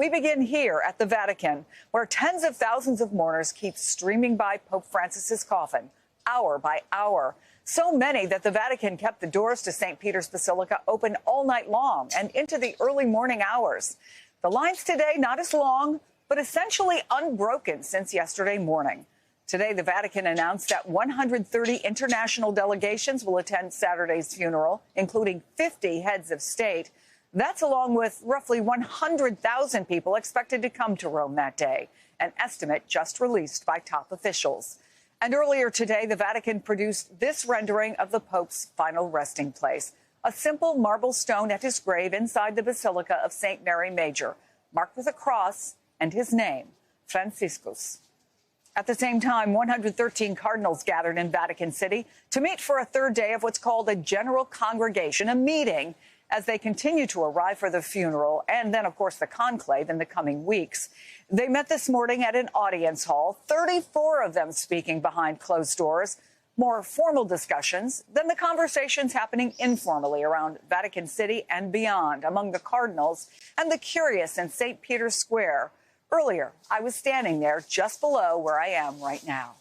We begin here at the Vatican, where tens of thousands of mourners keep streaming by Pope Francis's coffin, hour by hour. So many that the Vatican kept the doors to St. Peter's Basilica open all night long and into the early morning hours. The lines today not as long, but essentially unbroken since yesterday morning. Today, the Vatican announced that 130 international delegations will attend Saturday's funeral, including 50 heads of state. That's along with roughly 100,000 people expected to come to Rome that day, an estimate just released by top officials. And earlier today, the Vatican produced this rendering of the Pope's final resting place, a simple marble stone at his grave inside the Basilica of St. Mary Major, marked with a cross and his name, Franciscus. At the same time, 113 cardinals gathered in Vatican City to meet for a third day of what's called a general congregation, a meeting as they continue to arrive for the funeral and then, of course, the conclave in the coming weeks. They met this morning at an audience hall, 34 of them speaking behind closed doors. More formal discussions than the conversations happening informally around Vatican City and beyond among the cardinals and the curious in St. Peter's Square. Earlier, I was standing there just below where I am right now.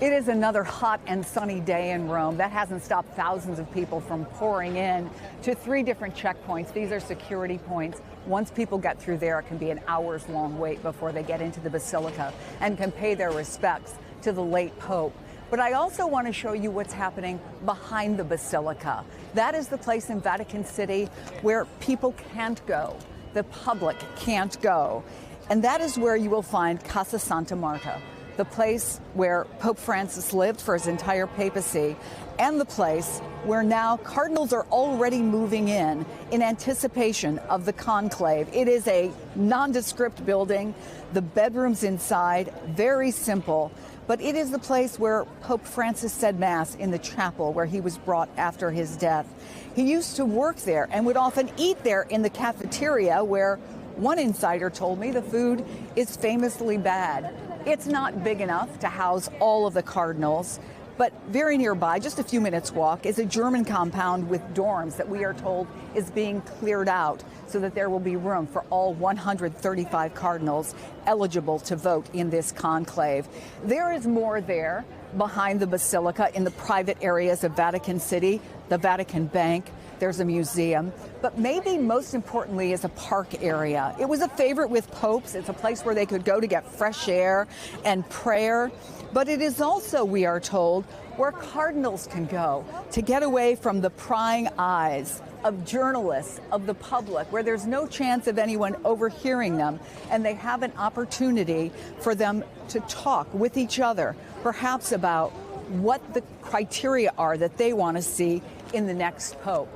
It is another hot and sunny day in Rome. That hasn't stopped thousands of people from pouring in to 3 different checkpoints. These are security points. Once people get through there, it can be an hours-long wait before they get into the Basilica and can pay their respects to the late Pope. But I also want to show you what's happening behind the Basilica. That is the place in Vatican City where people can't go. The public can't go. And that is where you will find Casa Santa Marta, the place where Pope Francis lived for his entire papacy, and the place where now cardinals are already moving in anticipation of the conclave. It is a nondescript building. The bedrooms inside, very simple, but it is the place where Pope Francis said Mass in the chapel where he was brought after his death. He used to work there and would often eat there in the cafeteria where one insider told me the food is famously bad. It's not big enough to house all of the cardinals, but very nearby, just a few minutes walk, is a German compound with dorms that we are told is being cleared out so that there will be room for all 135 cardinals eligible to vote in this conclave. There is more there behind the Basilica in the private areas of Vatican City, the Vatican Bank. There's a museum, but maybe most importantly is a park area. It was a favorite with popes. It's a place where they could go to get fresh air and prayer. But it is also, we are told, where cardinals can go to get away from the prying eyes of journalists, of the public, where there's no chance of anyone overhearing them, and they have an opportunity for them to talk with each other, perhaps about what the criteria are that they want to see in the next pope.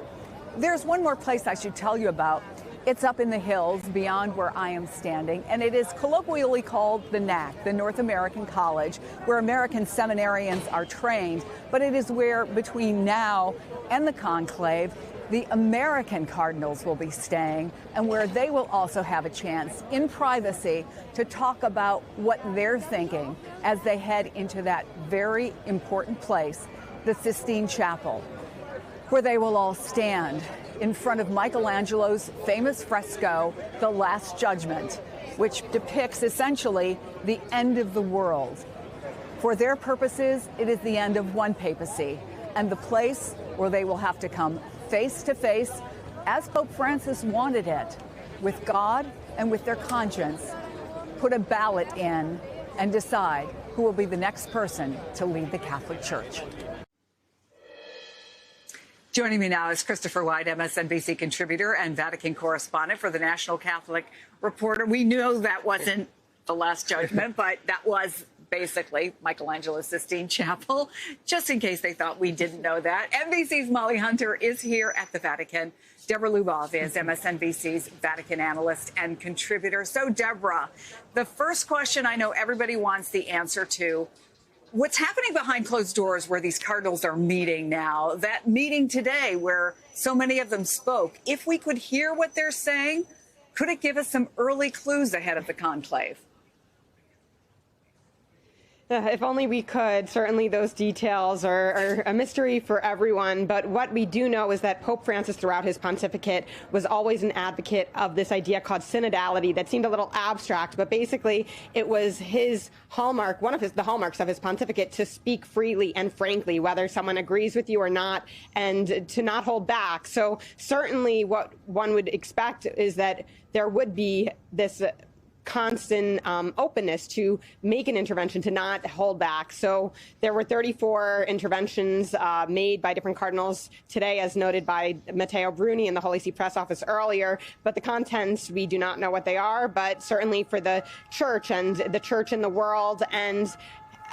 There's one more place I should tell you about. It's up in the hills beyond where I am standing, and it is colloquially called the NAC, the North American College, where American seminarians are trained. But it is where, between now and the conclave, the American cardinals will be staying, and where they will also have a chance, in privacy, to talk about what they're thinking as they head into that very important place, the Sistine Chapel, where they will all stand in front of Michelangelo's famous fresco, The Last Judgment, which depicts essentially the end of the world. For their purposes, it is the end of one papacy, and the place where they will have to come face to face, as Pope Francis wanted it, with God and with their conscience, put a ballot in and decide who will be the next person to lead the Catholic Church. Joining me now is Christopher White, MSNBC contributor and Vatican correspondent for the National Catholic Reporter. We know that wasn't the Last Judgment, but that was basically Michelangelo's Sistine Chapel, just in case they thought we didn't know that. NBC's Molly Hunter is here at the Vatican. Deborah Lubov is MSNBC's Vatican analyst and contributor. So, Deborah, the first question I know everybody wants the answer to: what's happening behind closed doors where these cardinals are meeting now? That meeting today where so many of them spoke, if we could hear what they're saying, could it give us some early clues ahead of the conclave? If only we could. Certainly those details are a mystery for everyone. But what we do know is that Pope Francis, throughout his pontificate, was always an advocate of this idea called synodality that seemed a little abstract. But basically, it was his hallmark, one of the hallmarks of his pontificate, to speak freely and frankly, whether someone agrees with you or not, and to not hold back. So certainly what one would expect is that there would be this constant openness to make an intervention, to not hold back. So there were 34 interventions made by different cardinals today, as noted by Matteo Bruni in the Holy See Press Office earlier. But the contents, we do not know what they are, but certainly for the church and the church in the world and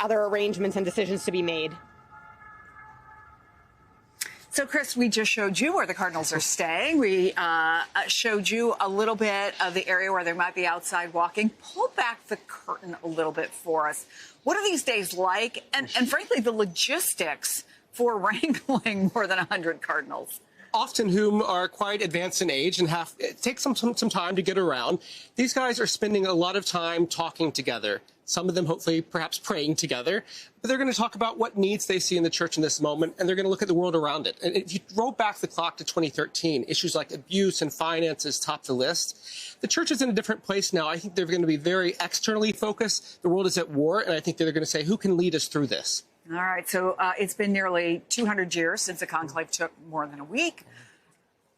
other arrangements and decisions to be made. So, Chris, we just showed you where the Cardinals are staying. We showed you a little bit of the area where they might be outside walking. Pull back the curtain a little bit for us. What are these days like? And frankly, the logistics for wrangling more than 100 Cardinals? Often whom are quite advanced in age and it takes some time to get around. These guys are spending a lot of time talking together. Some of them hopefully perhaps praying together, but they're going to talk about what needs they see in the church in this moment, and they're going to look at the world around it. And if you roll back the clock to 2013, issues like abuse and finances top the list. The church is in a different place now. I think they're going to be very externally focused. The world is at war, and I think they're going to say, who can lead us through this? All right, so it's been nearly 200 years since the conclave took more than a week.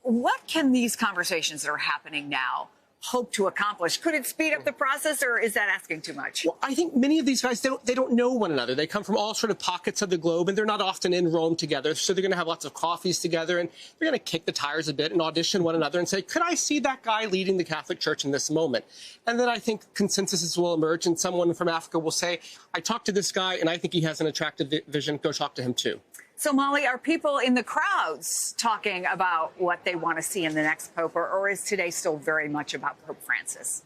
What can these conversations that are happening now hope to accomplish? Could it speed up the process, or is that asking too much? Well, I think many of these guys, they don't know one another. They come from all sort of pockets of the globe, and they're not often in Rome together. So they're going to have lots of coffees together, and they're going to kick the tires a bit and audition one another and say, could I see that guy leading the Catholic Church in this moment? And then I think consensuses will emerge, and someone from Africa will say, I talked to this guy, and I think he has an attractive vision. Go talk to him, too. So, Molly, are people in the crowds talking about what they want to see in the next pope, or is today still very much about Pope Francis?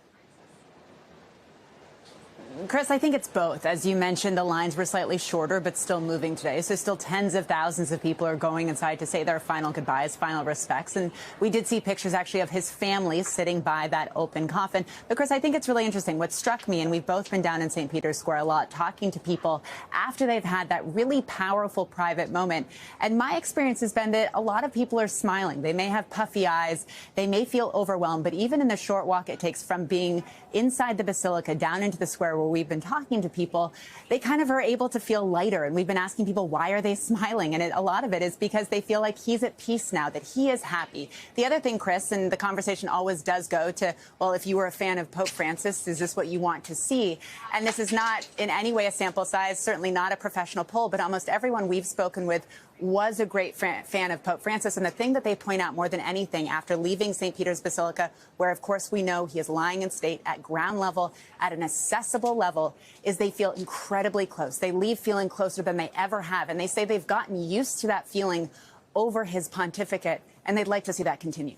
Chris, I think it's both. As you mentioned, the lines were slightly shorter, but still moving today. So still tens of thousands of people are going inside to say their final goodbyes, final respects. And we did see pictures actually of his family sitting by that open coffin. But Chris, I think it's really interesting. What struck me, and we've both been down in St. Peter's Square a lot, talking to people after they've had that really powerful private moment. And my experience has been that a lot of people are smiling. They may have puffy eyes. They may feel overwhelmed. But even in the short walk it takes from being inside the basilica down into the square where we've been talking to people, they kind of are able to feel lighter. And we've been asking people, why are they smiling? And a lot of it is because they feel like he's at peace now, that he is happy. The other thing, Chris, and the conversation always does go to, well, if you were a fan of Pope Francis, is this what you want to see? And this is not in any way a sample size, certainly not a professional poll, but almost everyone we've spoken with was a great fan of Pope Francis. And the thing that they point out more than anything after leaving St. Peter's Basilica, where, of course, we know he is lying in state at ground level, at an accessible level, is they feel incredibly close. They leave feeling closer than they ever have. And they say they've gotten used to that feeling over his pontificate, and they'd like to see that continue.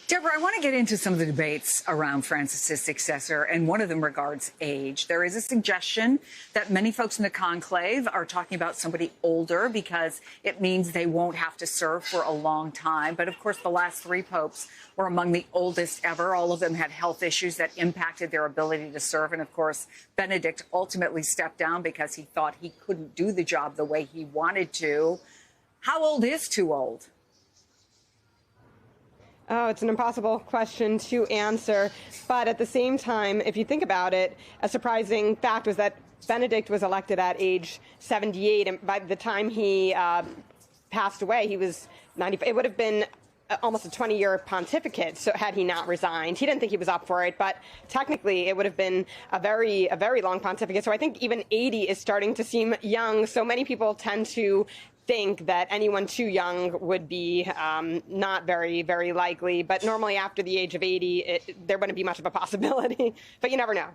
Deborah, I want to get into some of the debates around Francis's successor, and one of them regards age. There is a suggestion that many folks in the conclave are talking about somebody older because it means they won't have to serve for a long time. But, of course, the last three popes were among the oldest ever. All of them had health issues that impacted their ability to serve. And, of course, Benedict ultimately stepped down because he thought he couldn't do the job the way he wanted to. How old is too old? Oh, it's an impossible question to answer. But at the same time, if you think about it, a surprising fact was that Benedict was elected at age 78. And by the time he passed away, he was 90. It would have been almost a 20-year pontificate, so had he not resigned. He didn't think he was up for it, but technically it would have been a very long pontificate. So I think even 80 is starting to seem young. So many people tend to think that anyone too young would be not very likely. But normally after the age of 80, there wouldn't be much of a possibility. But you never know.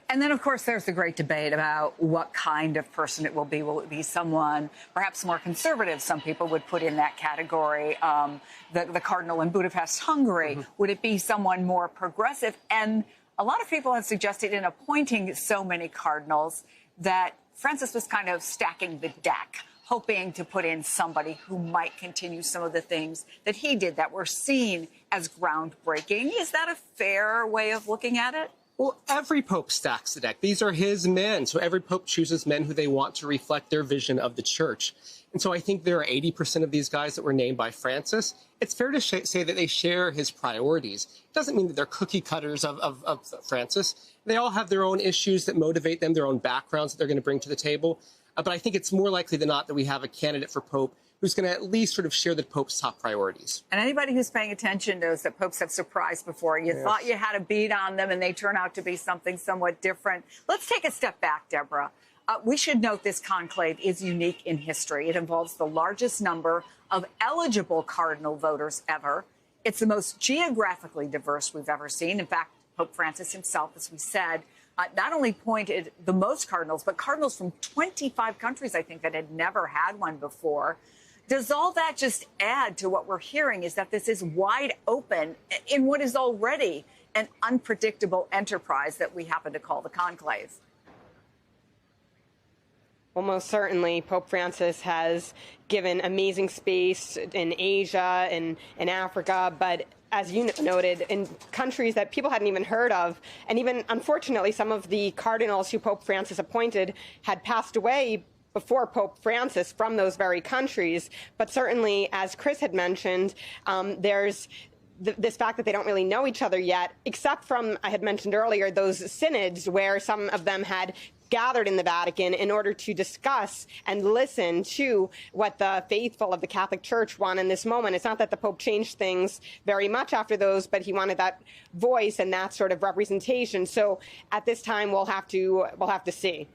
And then, of course, there's the great debate about what kind of person it will be. Will it be someone perhaps more conservative? Some people would put in that category. The cardinal in Budapest, Hungary. Mm-hmm. Would it be someone more progressive? And a lot of people have suggested in appointing so many cardinals that Francis was kind of stacking the deck, hoping to put in somebody who might continue some of the things that he did that were seen as groundbreaking. Is that a fair way of looking at it? Well, every pope stacks the deck. These are his men. So every pope chooses men who they want to reflect their vision of the church. And so I think there are 80% of these guys that were named by Francis. It's fair to say that they share his priorities. It doesn't mean that they're cookie cutters of Francis. They all have their own issues that motivate them, their own backgrounds that they're going to bring to the table. But I think it's more likely than not that we have a candidate for pope who's going to at least sort of share the Pope's top priorities. And anybody who's paying attention knows that popes have surprised before. You thought you had a beat on them, and they turn out to be something somewhat different. Let's take a step back, Deborah. We should note this conclave is unique in history. It involves the largest number of eligible cardinal voters ever. It's the most geographically diverse we've ever seen. In fact, Pope Francis himself, as we said, not only appointed the most cardinals, but cardinals from 25 countries, I think, that had never had one before. Does all that just add to what we're hearing, is that this is wide open in what is already an unpredictable enterprise that we happen to call the conclave? Well, most certainly, Pope Francis has given amazing space in Asia and in Africa, but as you noted, in countries that people hadn't even heard of. And even, unfortunately, some of the cardinals who Pope Francis appointed had passed away before Pope Francis from those very countries. But certainly, as Chris had mentioned, there's this fact that they don't really know each other yet, except from, I had mentioned earlier, those synods where some of them had gathered in the Vatican in order to discuss and listen to what the faithful of the Catholic Church want in this moment. It's not that the Pope changed things very much after those, but he wanted that voice and that sort of representation. So at this time, we'll have to see.